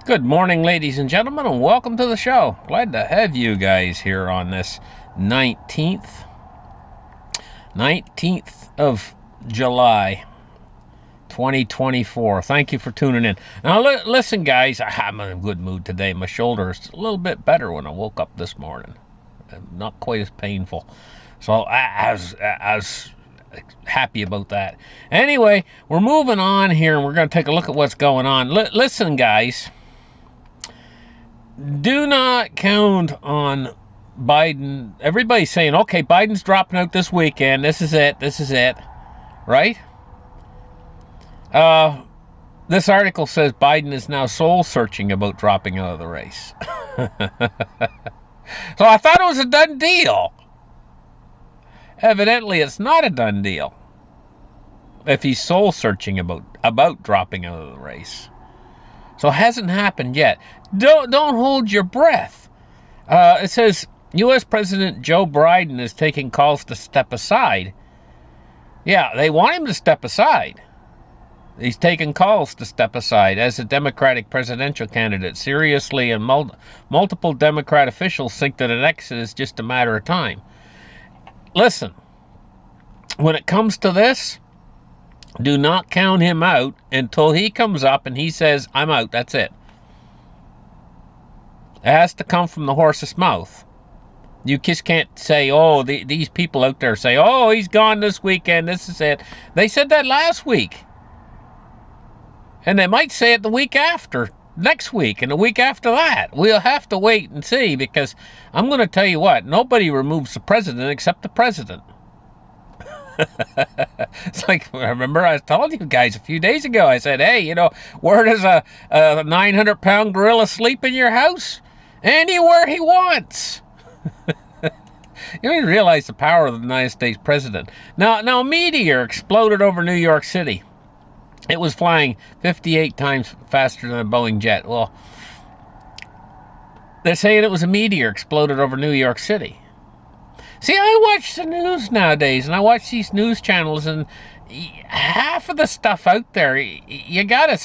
Good morning, ladies and gentlemen, and welcome to the show. Glad to have you guys here on this 19th of July, 2024. Thank you for tuning in. Now, listen, guys, I'm in a good mood today. My shoulder is a little bit better when I woke up this morning. Not quite as painful. So I was happy about that. Anyway, we're moving on here, and we're going to take a look at what's going on. Listen, guys. Do not count on Biden. Everybody's saying, okay, Biden's dropping out this weekend. This is it. Right? This article says Biden is now soul searching about dropping out of the race. So I thought it was a done deal. Evidently, it's not a done deal. If he's soul searching about dropping out of the race. So it hasn't happened yet. Don't hold your breath. It says U.S. President Joe Biden is taking calls to step aside. Yeah, they want him to step aside. He's taking calls to step aside as a Democratic presidential candidate. Seriously, and multiple Democrat officials think that an exit is just a matter of time. Listen, when it comes to this, do not count him out until he comes up and he says, I'm out, that's it. It has to come from the horse's mouth. You just can't say, these people out there say, he's gone this weekend, this is it. They said that last week. And they might say it the week after, next week, and the week after that. We'll have to wait and see, because I'm going to tell you what, nobody removes the president except the president. It's like, I remember I was telling you guys a few days ago, I said, hey, where does a 900-pound gorilla sleep in your house? Anywhere he wants. You don't even realize the power of the United States president. Now, Meteor exploded over New York City. It was flying 58 times faster than a Boeing jet. Well, they're saying it was a meteor exploded over New York City. See, I watch the news nowadays, and I watch these news channels, and half of the stuff out there, you gotta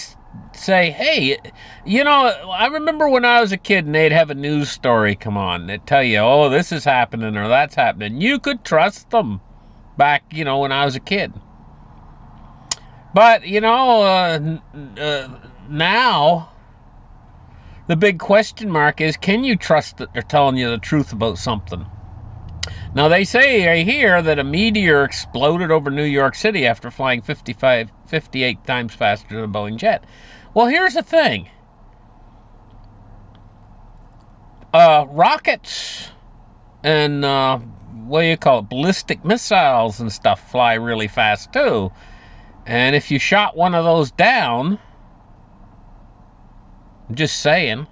say, hey, I remember when I was a kid, and they'd have a news story come on. They'd tell you, this is happening, or that's happening. You could trust them back, when I was a kid. But, now, the big question mark is, can you trust that they're telling you the truth about something? Now, they say right here that a meteor exploded over New York City after flying 58 times faster than a Boeing jet. Well, here's the thing. Rockets and, ballistic missiles and stuff fly really fast, too. And if you shot one of those down, I'm just saying,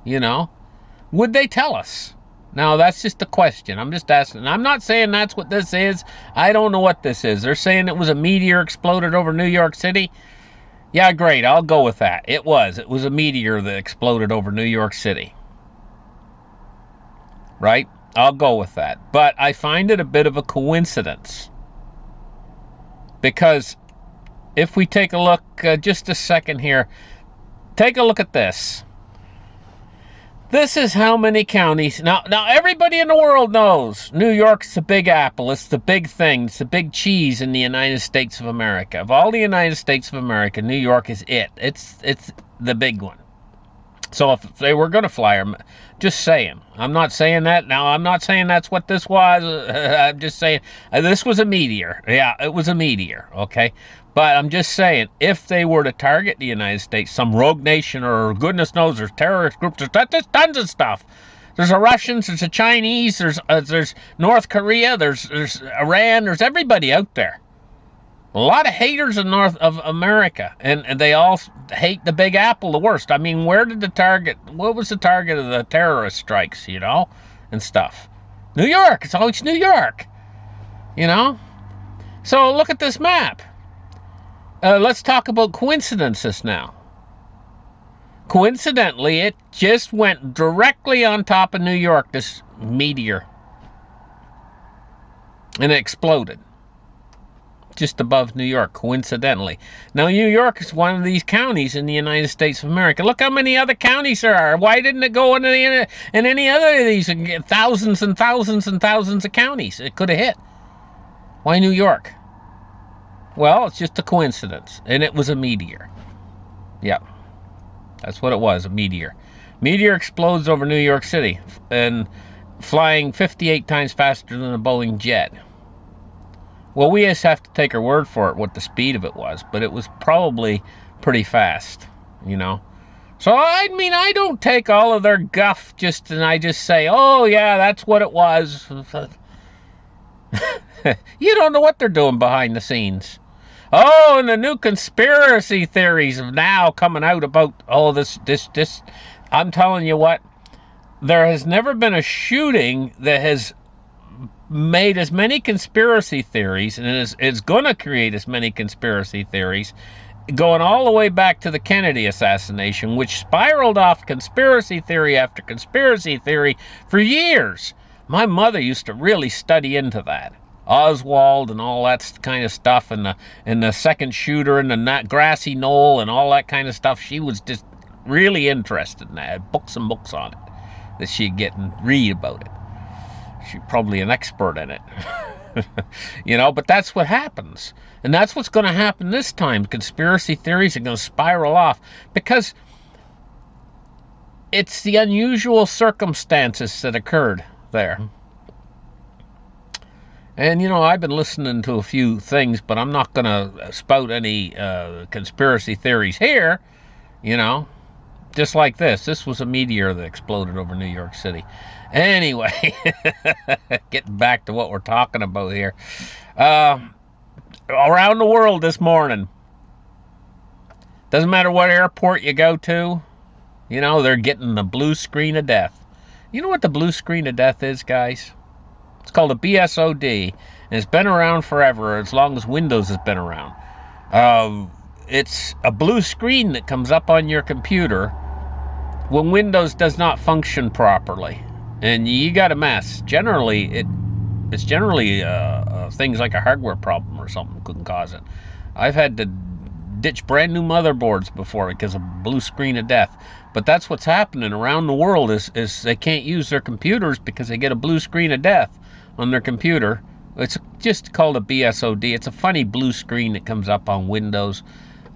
would they tell us? Now, that's just a question. I'm just asking. I'm not saying that's what this is. I don't know what this is. They're saying it was a meteor exploded over New York City. Yeah, great. I'll go with that. It was. It was a meteor that exploded over New York City. Right? I'll go with that. But I find it a bit of a coincidence. Because if we take a look, just a second here, take a look at this. This is how many counties. Now everybody in the world knows New York's the big apple. It's the big thing. It's the big cheese in the United States of America. Of all the United States of America, New York is it. It's the big one. So if they were going to fly them, just saying. I'm not saying that. Now, I'm not saying that's what this was. I'm just saying this was a meteor. Yeah, it was a meteor, okay? But I'm just saying, if they were to target the United States, some rogue nation, or goodness knows, there's terrorist groups, there's tons of stuff. There's the Russians, there's the Chinese, there's North Korea, there's Iran, there's everybody out there. A lot of haters in North of America, and they all hate the Big Apple the worst. I mean, what was the target of the terrorist strikes, and stuff? New York. It's always New York, So look at this map. Let's talk about coincidences now. Coincidentally, it just went directly on top of New York, this meteor, and it exploded. just above New York, coincidentally. Now, New York is one of these counties in the United States of America. Look how many other counties there are. Why didn't it go in any other of these and get thousands and thousands and thousands of counties it could have hit? Why New York? Well, it's just a coincidence, and it was a meteor. Yeah, that's what it was, a meteor. Meteor explodes over New York City and flying 58 times faster than a Boeing jet. Well, we just have to take her word for it, what the speed of it was, but it was probably pretty fast, you know. So, I mean, I don't take all of their guff and I just say, oh, yeah, that's what it was. You don't know what they're doing behind the scenes. Oh, and the new conspiracy theories of now coming out about all this. I'm telling you what, there has never been a shooting that has made as many conspiracy theories and is going to create as many conspiracy theories, going all the way back to the Kennedy assassination, which spiraled off conspiracy theory after conspiracy theory for years. My mother used to really study into that. Oswald and all that kind of stuff, and the second shooter and the grassy knoll and all that kind of stuff. She was just really interested in that. Had books and books on it that she'd get and read about it. She's probably an expert in it. You know, but that's what happens. And that's what's going to happen this time. Conspiracy theories are going to spiral off because it's the unusual circumstances that occurred there. And, you know, I've been listening to a few things, but I'm not going to spout any conspiracy theories here, you know. Just like this. This was a meteor that exploded over New York City. Anyway, getting back to what we're talking about here. Around the world this morning, doesn't matter what airport you go to, you know, they're getting the blue screen of death. You know what the blue screen of death is, guys? It's called a BSOD, and it's been around forever, as long as Windows has been around. It's a blue screen that comes up on your computer when Windows does not function properly, and you got a mess. Generally, it's generally things like a hardware problem or something couldn't cause it. I've had to ditch brand new motherboards before because of blue screen of death. But that's what's happening around the world is they can't use their computers because they get a blue screen of death on their computer. It's just called a BSOD. It's a funny blue screen that comes up on Windows.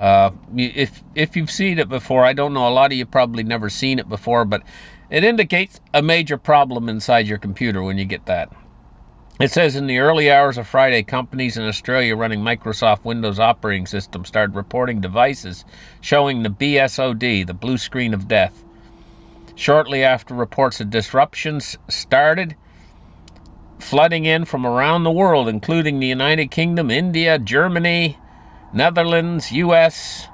If you've seen it before, I don't know, a lot of you probably never seen it before, but it indicates a major problem inside your computer when you get that. It says in the early hours of Friday, companies in Australia running Microsoft Windows operating system started reporting devices showing the BSOD, the blue screen of death. Shortly after reports of disruptions started flooding in from around the world, including the United Kingdom, India, Germany, Netherlands, US,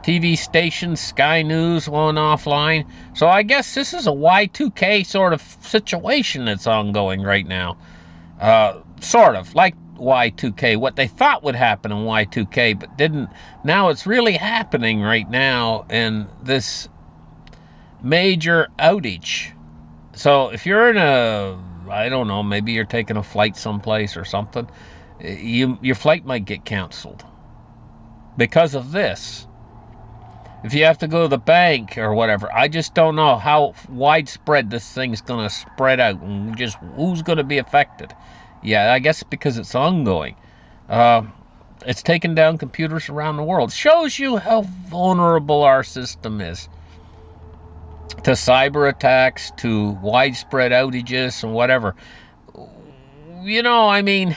TV stations, Sky News going offline. So I guess this is a Y2K sort of situation that's ongoing right now. Sort of, like Y2K, what they thought would happen in Y2K, but didn't. Now it's really happening right now in this major outage. So if you're in I don't know, maybe you're taking a flight someplace or something, your flight might get canceled because of this. If you have to go to the bank or whatever, I just don't know how widespread this thing's going to spread out and just who's going to be affected. Yeah, I guess because it's ongoing. It's taking down computers around the world. Shows you how vulnerable our system is to cyber attacks, to widespread outages and whatever. You know, I mean,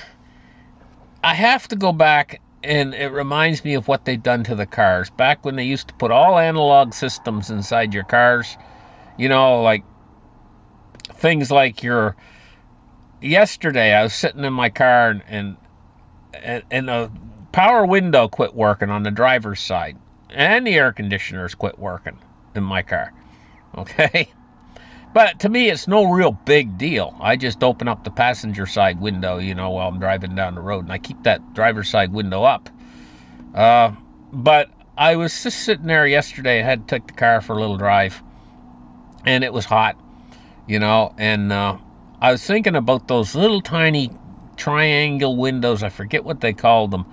I have to go back, and it reminds me of what they've done to the cars. Back when they used to put all analog systems inside your cars, you know, like things like yesterday I was sitting in my car and the power window quit working on the driver's side, and the air conditioners quit working in my car. Okay? But to me, it's no real big deal. I just open up the passenger side window, you know, while I'm driving down the road, and I keep that driver's side window up. But I was just sitting there yesterday. I had to take the car for a little drive, and it was hot, you know, and I was thinking about those little tiny triangle windows. I forget what they called them.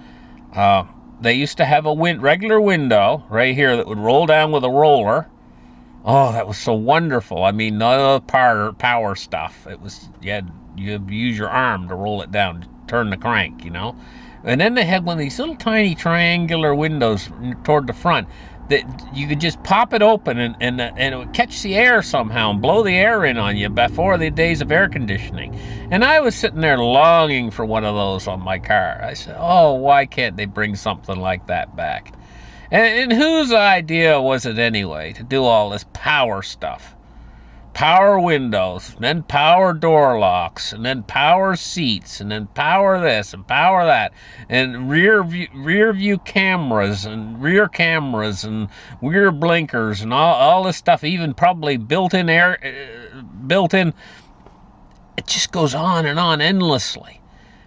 They used to have a regular window right here that would roll down with a roller. Oh, that was so wonderful. I mean, no power stuff. It was, you use your arm to roll it down, turn the crank, And then they had one of these little tiny triangular windows toward the front that you could just pop it open and it would catch the air somehow and blow the air in on you before the days of air conditioning. And I was sitting there longing for one of those on my car. I said, oh, why can't they bring something like that back? And whose idea was it anyway to do all this power stuff? Power windows, and then power door locks, and then power seats, and then power this and power that, and rear view cameras, and rear cameras, and rear blinkers, and all this stuff. Even probably built-in air, built-in. It just goes on and on endlessly,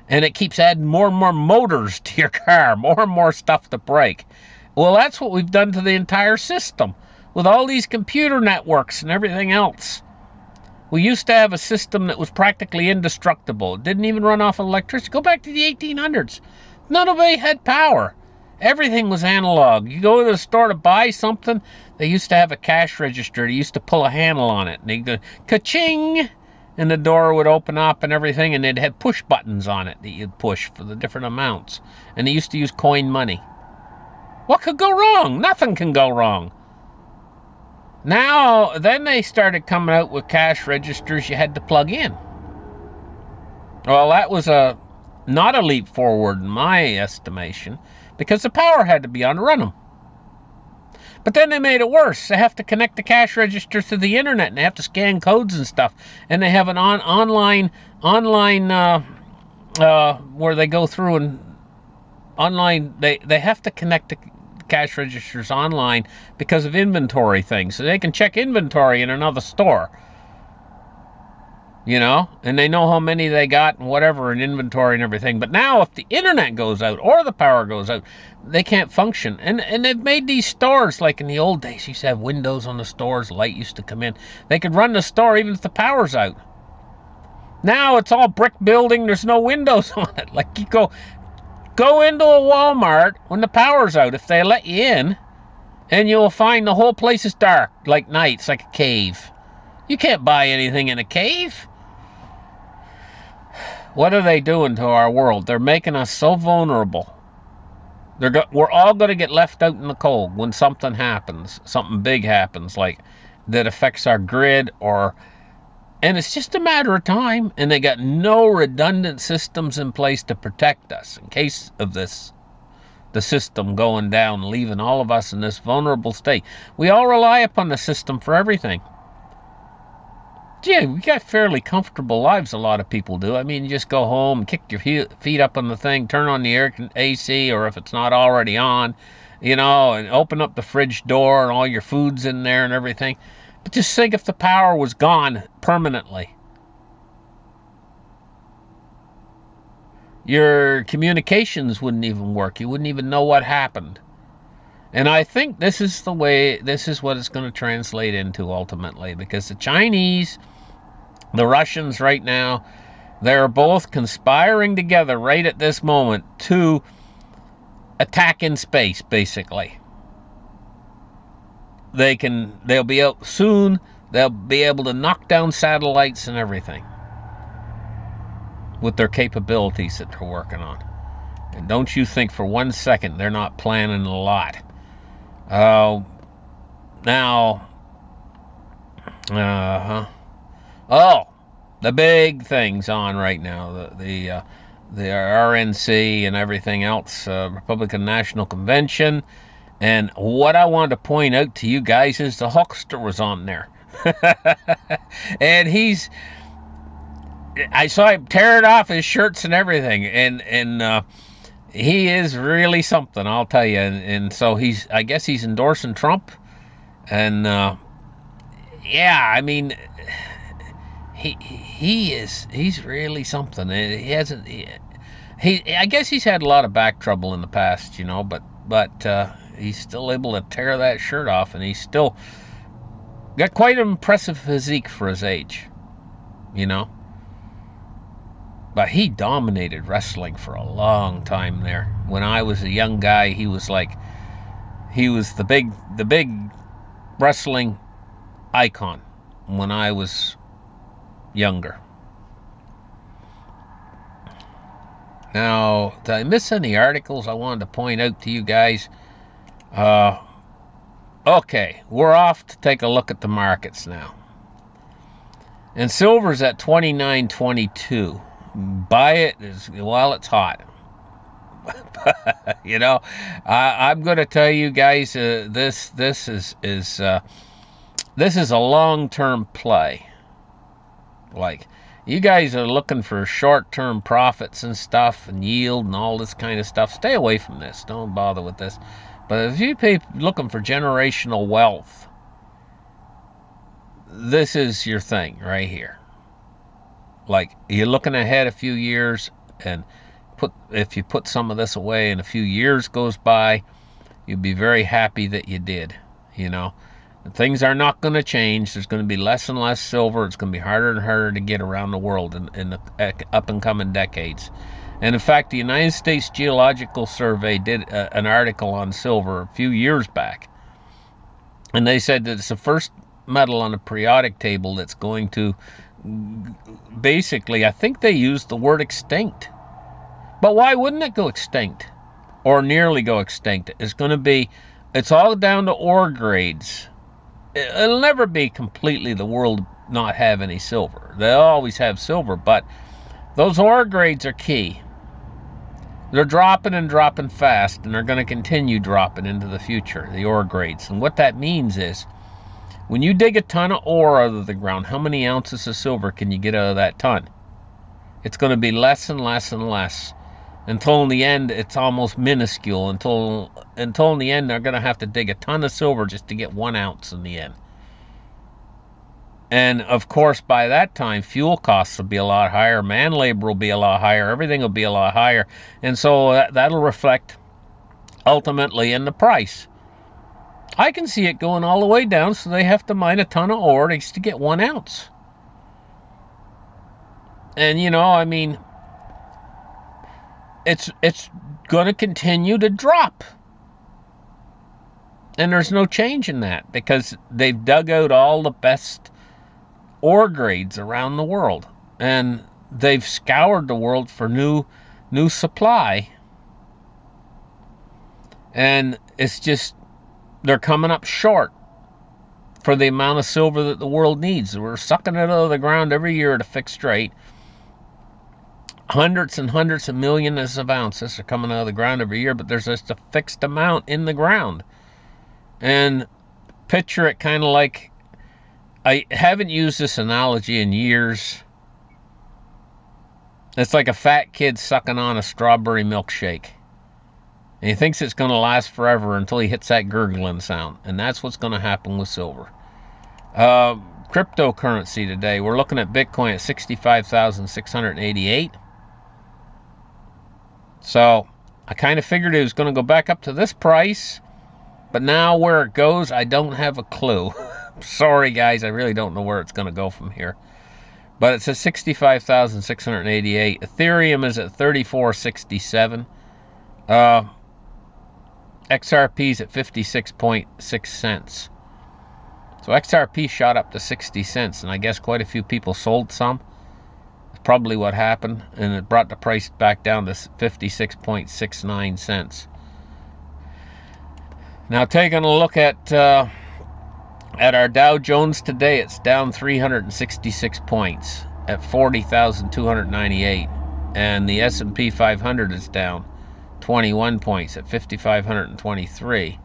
and it keeps adding more and more motors to your car, more and more stuff to break. Well, that's what we've done to the entire system with all these computer networks and everything else. We used to have a system that was practically indestructible. It didn't even run off of electricity. Go back to the 1800s. Nobody had power. Everything was analog. You go to the store to buy something, they used to have a cash register. They used to pull a handle on it. And they'd go, ka-ching! And the door would open up and everything, and they'd have push buttons on it that you'd push for the different amounts. And they used to use coin money. What could go wrong? Nothing can go wrong. Now, then they started coming out with cash registers you had to plug in. Well, that was not a leap forward in my estimation, because the power had to be on to run them. But then they made it worse. They have to connect the cash registers to the internet, and they have to scan codes and stuff. And they have an online where they go through and online. They have to connect the cash registers online because of inventory things, so they can check inventory in another store, and they know how many they got and whatever in inventory and everything. But now if the internet goes out or the power goes out, they can't function. And they've made these stores, like in the old days, you used to have windows on the stores, light used to come in. They could run the store even if the power's out. Now it's all brick building, there's no windows on it. Like, you go into a Walmart when the power's out, if they let you in, and you'll find the whole place is dark, like night. It's like a cave. You can't buy anything in a cave. What are they doing to our world? They're making us so vulnerable. We're all going to get left out in the cold when something happens, something big happens, like that affects our grid, and it's just a matter of time, and they got no redundant systems in place to protect us in case of this, the system going down, leaving all of us in this vulnerable state. We all rely upon the system for everything. Gee, we got fairly comfortable lives, a lot of people do. I mean, you just go home, kick your feet up on the thing, turn on the AC, or if it's not already on, and open up the fridge door, and all your food's in there and everything. But just think if the power was gone permanently. Your communications wouldn't even work. You wouldn't even know what happened. And I think this is what it's going to translate into ultimately, because the Chinese, the Russians right now, they're both conspiring together right at this moment to attack in space, basically. They'll be out soon. They'll be able to knock down satellites and everything with their capabilities that they're working on. And don't you think for 1 second they're not planning a lot. Now, the big things on right now, the RNC and everything else, Republican National Convention. And what I wanted to point out to you guys is the Hulkster was on there. And I saw him tearing off his shirts and everything. And he is really something, I'll tell you. And so I guess he's endorsing Trump. And yeah, I mean, he's really something. I guess he's had a lot of back trouble in the past, but he's still able to tear that shirt off, and he's still got quite an impressive physique for his age, But he dominated wrestling for a long time there. When I was a young guy, he was the big wrestling icon when I was younger. Now, did I miss any articles I wanted to point out to you guys? Okay, we're off to take a look at the markets now. And silver's at $29.22. Buy it while it's hot. You know, I'm going to tell you guys, this is a long-term play. Like, you guys are looking for short-term profits and stuff and yield and all this kind of stuff. Stay away from this. Don't bother with this. But if you're looking for generational wealth, this is your thing right here. Like, you're looking ahead a few years, and if you put some of this away and a few years goes by, you'll be very happy that you did. You know, things are not going to change. There's going to be less and less silver. It's going to be harder and harder to get around the world in the up and coming decades. And in fact, the United States Geological Survey did an article on silver a few years back, and they said that it's the first metal on the periodic table that's going to basically, I think they used the word extinct. But why wouldn't it go extinct? Or nearly go extinct? It's all down to ore grades. It'll never be completely the world not have any silver. They'll always have silver, but those ore grades are key. They're dropping and dropping fast, and they're going to continue dropping into the future, the ore grades. And what that means is, when you dig a ton of ore out of the ground, how many ounces of silver can you get out of that ton? It's going to be less and less and less. Until in the end, it's almost minuscule. Until in the end, they're going to have to dig a ton of silver just to get 1 ounce in the end. And, of course, by that time, fuel costs will be a lot higher. Man labor will be a lot higher. Everything will be a lot higher. And so that'll reflect ultimately in the price. I can see it going all the way down, so they have to mine a ton of ore just to get 1 ounce. And, you know, I mean, it's going to continue to drop. And there's no change in that, because they've dug out all the best ore grades around the world. And they've scoured the world for new supply. And it's just, they're coming up short for the amount of silver that the world needs. We're sucking it out of the ground every year at a fixed rate. Hundreds and hundreds of millions of ounces are coming out of the ground every year, but there's just a fixed amount in the ground. And picture it kind of like, I haven't used this analogy in years. It's like a fat kid sucking on a strawberry milkshake. And he thinks it's going to last forever until he hits that gurgling sound. And that's what's going to happen with silver. Cryptocurrency today, we're looking at Bitcoin at 65,688. So I kind of figured it was going to go back up to this price. But now where it goes, I don't have a clue. Sorry, guys, I really don't know where it's going to go from here. But it's at 65,688. Ethereum is at 3467. XRP's at 56.6 cents. So XRP shot up to 60 cents, and I guess quite a few people sold some. That's probably what happened, and it brought the price back down to 56.69 cents. Now, taking a look at our Dow Jones today, it's down 366 points at 40,298, and the S&P 500 is down 21 points at 5,523.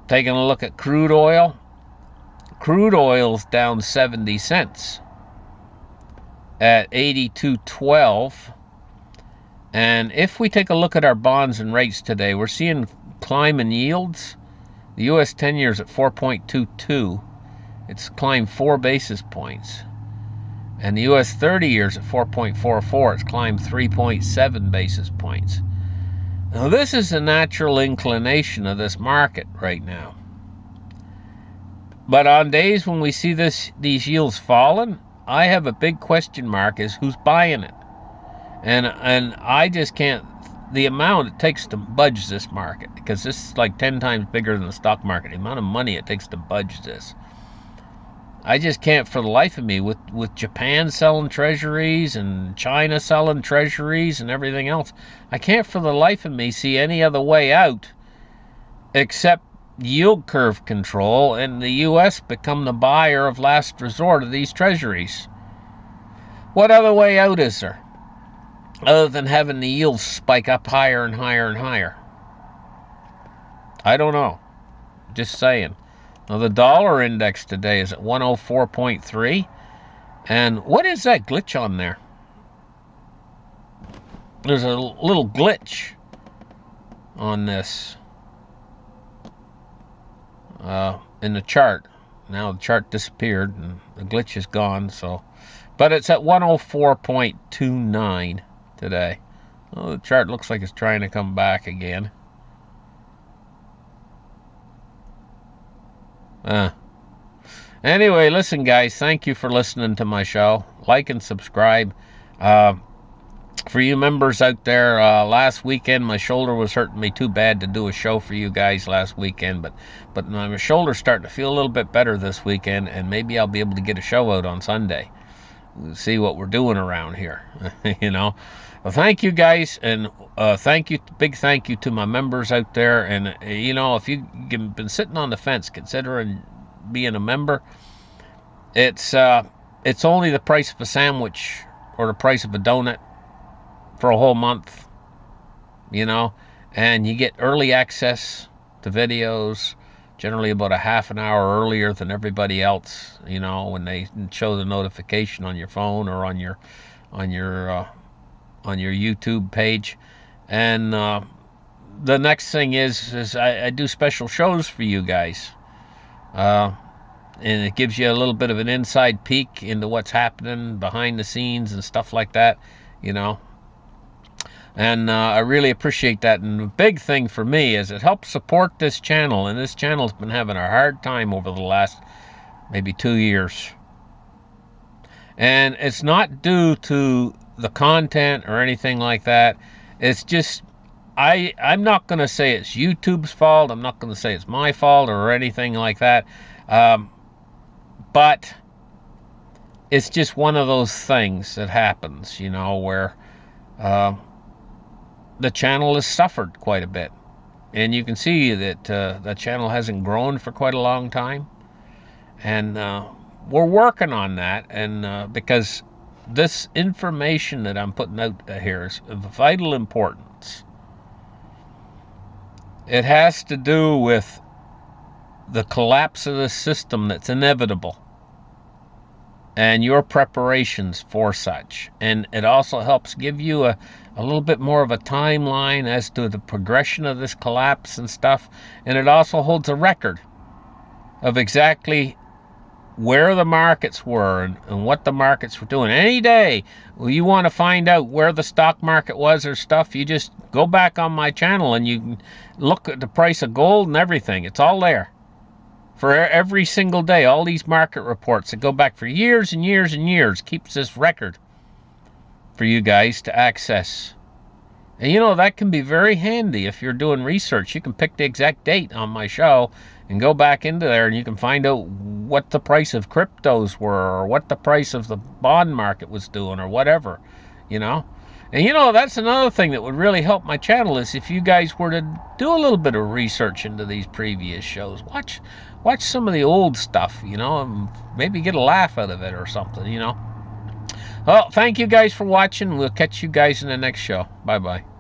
Taking a look at crude oil. Crude oil's down 70 cents at 82.12. And if we take a look at our bonds and rates today, we're seeing climbing yields. The U.S. 10-year is at 4.22. It's climbed 4 basis points. And the U.S. 30-year is at 4.44. It's climbed 3.7 basis points. Now, this is the natural inclination of this market right now. But on days when we see these yields falling, I have a big question mark is who's buying it. And I just can't, the amount it takes to budge this market, because this is like 10 times bigger than the stock market, the amount of money it takes to budge this. I just can't for the life of me, with Japan selling treasuries and China selling treasuries and everything else, I can't for the life of me see any other way out except yield curve control and the U.S. become the buyer of last resort of these treasuries. What other way out is there? Other than having the yields spike up higher and higher and higher. I don't know. Just saying. Now, the dollar index today is at 104.3. And what is that glitch on there? There's a little glitch on this in the chart. Now the chart disappeared and the glitch is gone. But it's at 104.29 today. Well, the chart looks like it's trying to come back again. Anyway, listen, guys, thank you for listening to my show. Like and subscribe. For you members out there, last weekend my shoulder was hurting me too bad to do a show for you guys last weekend, but my shoulder's starting to feel a little bit better this weekend, and maybe I'll be able to get a show out on Sunday. We'll see what we're doing around here. Well, thank you guys, and big thank you to my members out there. And if you've been sitting on the fence considering being a member, it's only the price of a sandwich or the price of a donut for a whole month, and you get early access to videos, generally about a half an hour earlier than everybody else, when they show the notification on your phone or on your YouTube page. And the next thing is I do special shows for you guys, and it gives you a little bit of an inside peek into what's happening behind the scenes and stuff like that, and I really appreciate that. And the big thing for me is it helps support this channel, and this channel's been having a hard time over the last maybe 2 years. And it's not due to the content or anything like that. It's just, I'm not going to say it's YouTube's fault. I'm not going to say it's my fault or anything like that. But it's just one of those things that happens, where the channel has suffered quite a bit. And you can see that the channel hasn't grown for quite a long time. And we're working on that. And because this information that I'm putting out here is of vital importance. It has to do with the collapse of the system that's inevitable, and your preparations for such. And it also helps give you a little bit more of a timeline as to the progression of this collapse and stuff. And it also holds a record of exactly where the markets were and what the markets were doing. Any day you want to find out where the stock market was or stuff, you just go back on my channel and you can look at the price of gold and everything. It's all there for every single day. All these market reports that go back for years and years and years keeps this record for you guys to access. And that can be very handy if you're doing research. You can pick the exact date on my show and go back into there, and you can find out what the price of cryptos were, or what the price of the bond market was doing, or whatever, And that's another thing that would really help my channel, is if you guys were to do a little bit of research into these previous shows. Watch some of the old stuff, and maybe get a laugh out of it or something, Well, thank you guys for watching. We'll catch you guys in the next show. Bye-bye.